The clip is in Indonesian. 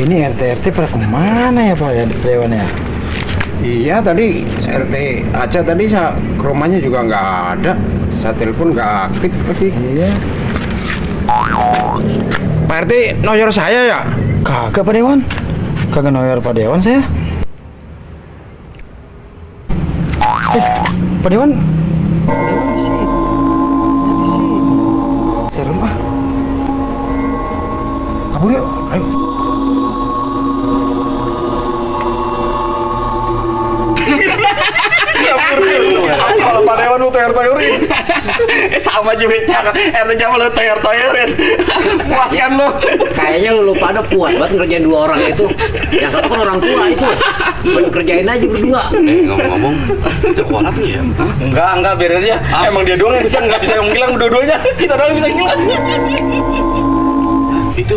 Ini RT pada kemana ya Pak ya Dewan ya? Iya tadi RT Aca tadi saya ke rumahnya juga nggak ada. Saya telepon nggak aktif lagi. Iya. Pak RT noyor saya ya? Kagak Pak Dewan. Kagak noyor Pak Dewan saya. Pak Dewan. Pak Dewan di sini. Di sini. Serem ah. Kabur yuk. Ayo. Kalau Pak Dewan lu toyor-toyorin. Sama juga RT Jamal lu toyor-toyorin. Puas kan lu? Kayaknya lu pada puas banget ngerjain dua orang itu. Yang satu kan orang tua itu. Kerjain aja berdua. Ngomong-ngomong, itu orang tuh ya? Enggak, biar aja. Emang dia doang yang bisa, nggak bisa yang ngilang dua-duanya. Kita doang yang bisa ngilang. Itu